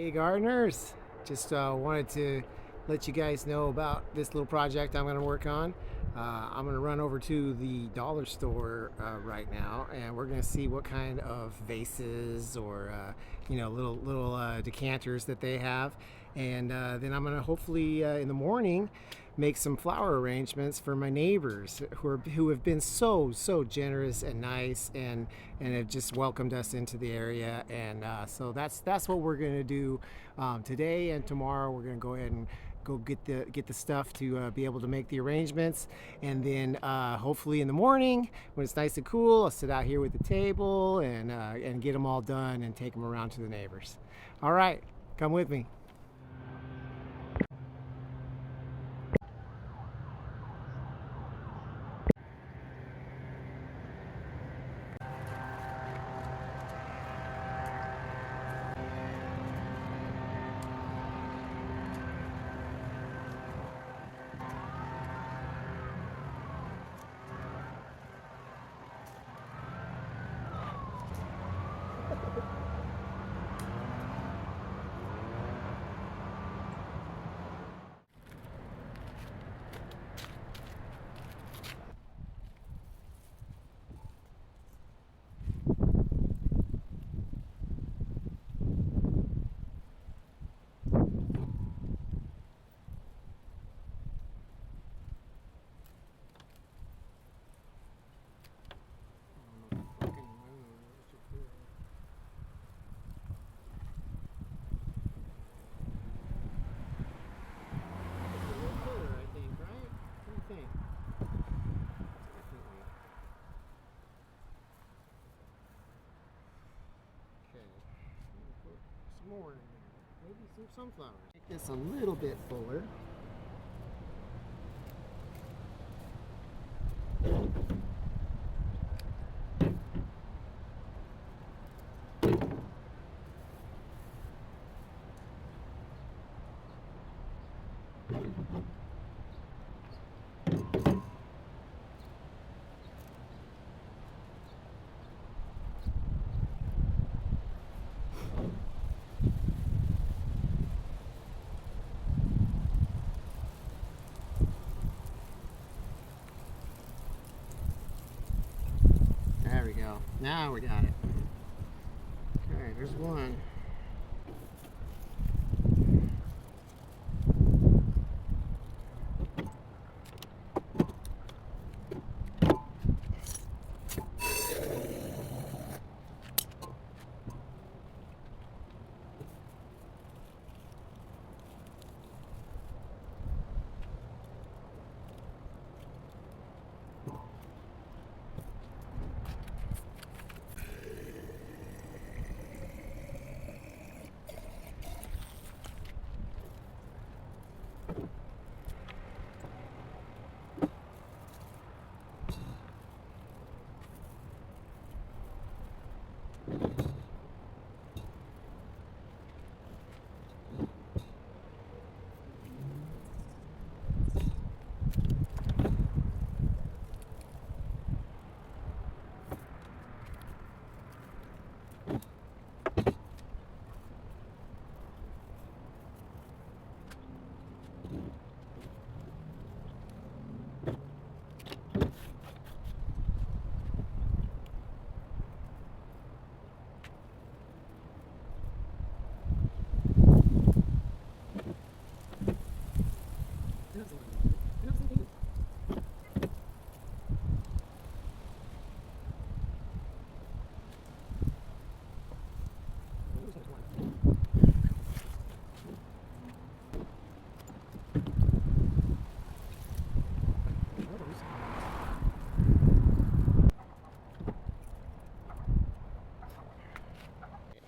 Hey gardeners, just wanted to let you guys know about this little project I'm going to work on. I'm going to run over to the dollar store right now, and we're going to see what kind of vases or little decanters that they have, and then I'm going to hopefully in the morning make some flower arrangements for my neighbors who have been so generous and nice and have just welcomed us into the area. And so that's what we're going to do today and tomorrow. We're going to go ahead and go get the stuff to be able to make the arrangements, and then hopefully in the morning when it's nice and cool, I'll sit out here with the table and get them all done and take them around to the neighbors. All right, come with me. More in there. Maybe some sunflowers. Make this a little bit fuller. There we go. Now we got it. Okay, there's one.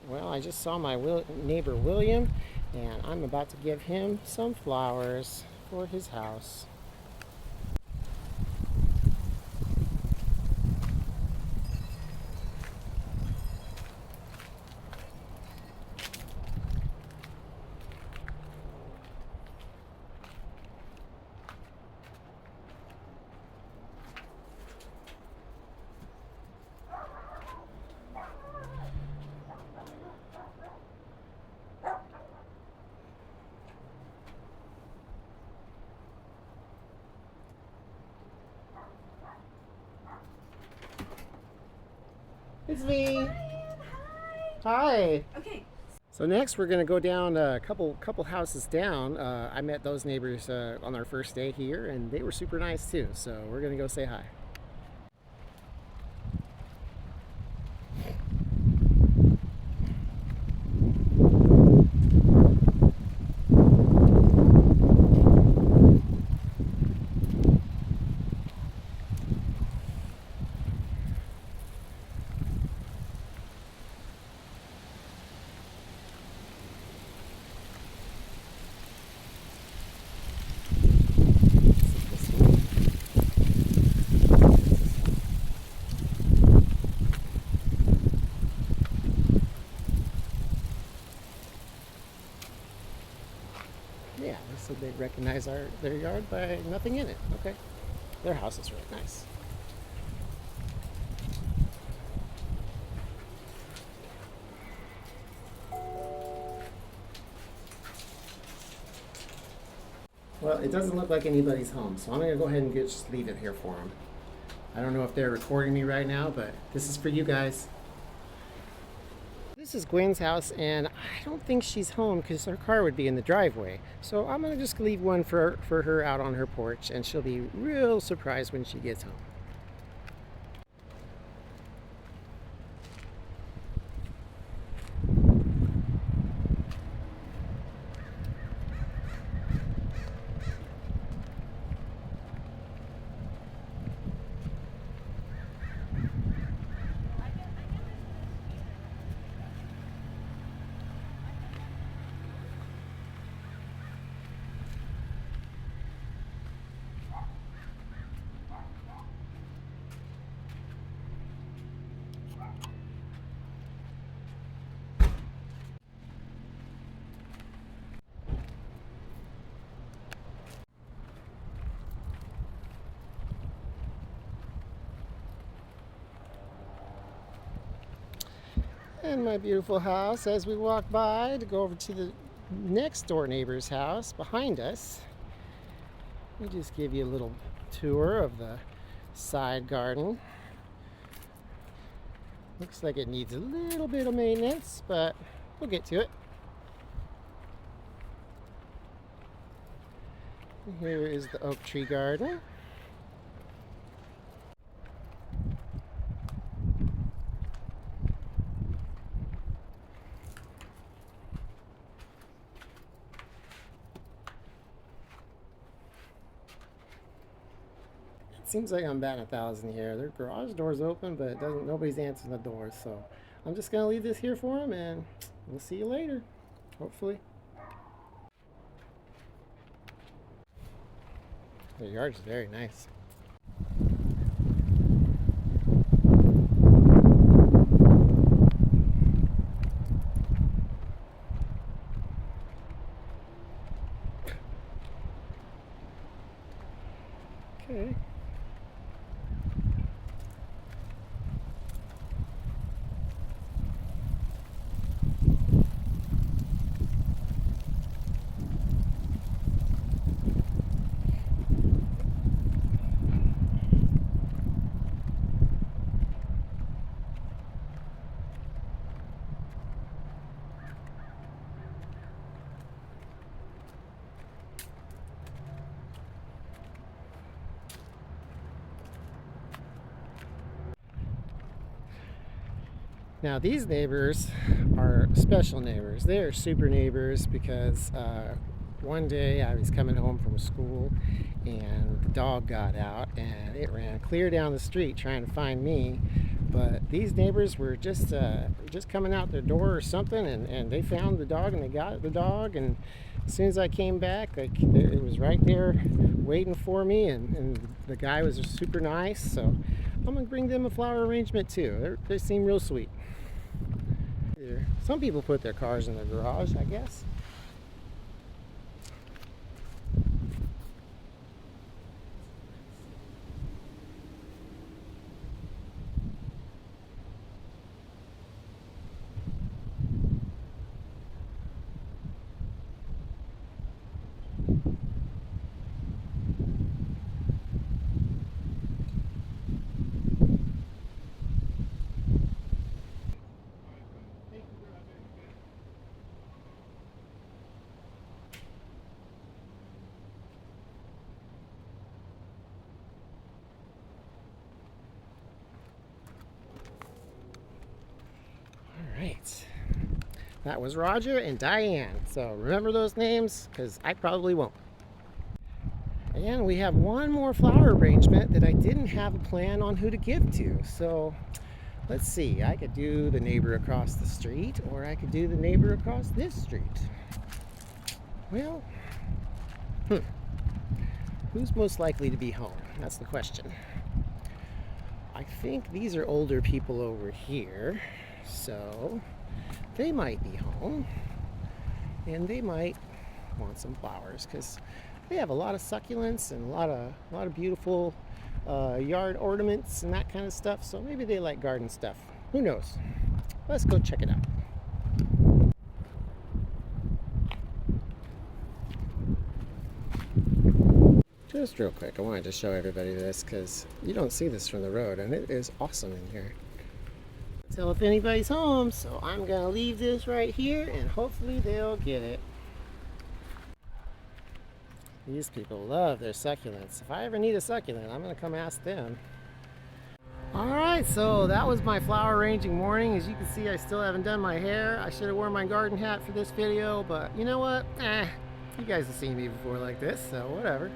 Well, I just saw my neighbor William, and I'm about to give him some flowers for his house. it's me. Hi. Hi. Okay. So next we're gonna go down a couple houses down. I met those neighbors on our first day here, and they were super nice too. So we're gonna go say hi. Yeah, they said they'd recognize their yard by nothing in it. Okay, their house is really nice. Well, it doesn't look like anybody's home, so I'm gonna go ahead and just leave it here for them. I don't know if they're recording me right now, but this is for you guys. This is Gwen's house, and I don't think she's home because her car would be in the driveway. So I'm gonna just leave one for her out on her porch, and she'll be real surprised when she gets home. And my beautiful house, as we walk by to go over to the next door neighbor's house behind us, we just give you a little tour of the side garden. Looks like it needs a little bit of maintenance, but we'll get to it. Here is the oak tree garden. Seems like I'm batting 1,000 here. Their garage door's open, but it doesn't. Nobody's answering the door, so I'm just gonna leave this here for them, and we'll see you later, hopefully. Their yard is very nice. Okay. Now these neighbors are special neighbors. They are super neighbors because one day I was coming home from school and the dog got out and it ran clear down the street trying to find me. But these neighbors were just coming out their door or something, and they found the dog and they got the dog. And as soon as I came back, like, it was right there waiting for me, and the guy was super nice. So I'm gonna bring them a flower arrangement too. They seem real sweet. Some people put their cars in the garage, I guess. right. That was Roger and Diane. So remember those names, because I probably won't. And we have one more flower arrangement that I didn't have a plan on who to give to. So let's see. I could do the neighbor across the street, or I could do the neighbor across this street. Well, who's most likely to be home? That's the question. I think these are older people over here, so they might be home, and they might want some flowers because they have a lot of succulents and a lot of beautiful yard ornaments and that kind of stuff. So maybe they like garden stuff. Who knows? Let's go check it out. Just real quick, I wanted to show everybody this because you don't see this from the road, and it is awesome in here. Tell if anybody's home, so I'm gonna leave this right here and hopefully they'll get it. These people love their succulents. If I ever need a succulent, I'm gonna come ask them. Alright, so that was my flower arranging morning. As you can see, I still haven't done my hair. I should have worn my garden hat for this video, but you know what? You guys have seen me before like this, so whatever.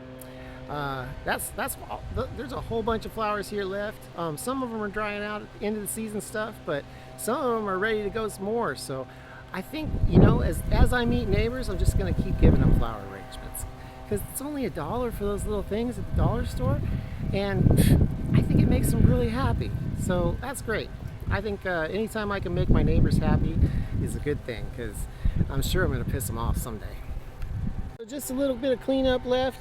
There's a whole bunch of flowers here left. Some of them are drying out at the end of the season stuff, but some of them are ready to go some more. So I think, you know, as I meet neighbors, I'm just gonna keep giving them flower arrangements because it's only $1 for those little things at the dollar store, and I think it makes them really happy. So that's great. I think anytime I can make my neighbors happy is a good thing, because I'm sure I'm gonna piss them off someday. So just a little bit of cleanup left.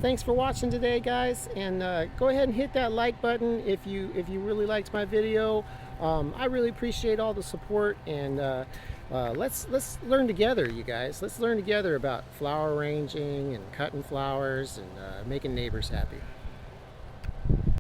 Thanks for watching today, guys, and go ahead and hit that like button if you really liked my video. I really appreciate all the support, and let's learn together, you guys. Let's learn together about flower arranging and cutting flowers and making neighbors happy.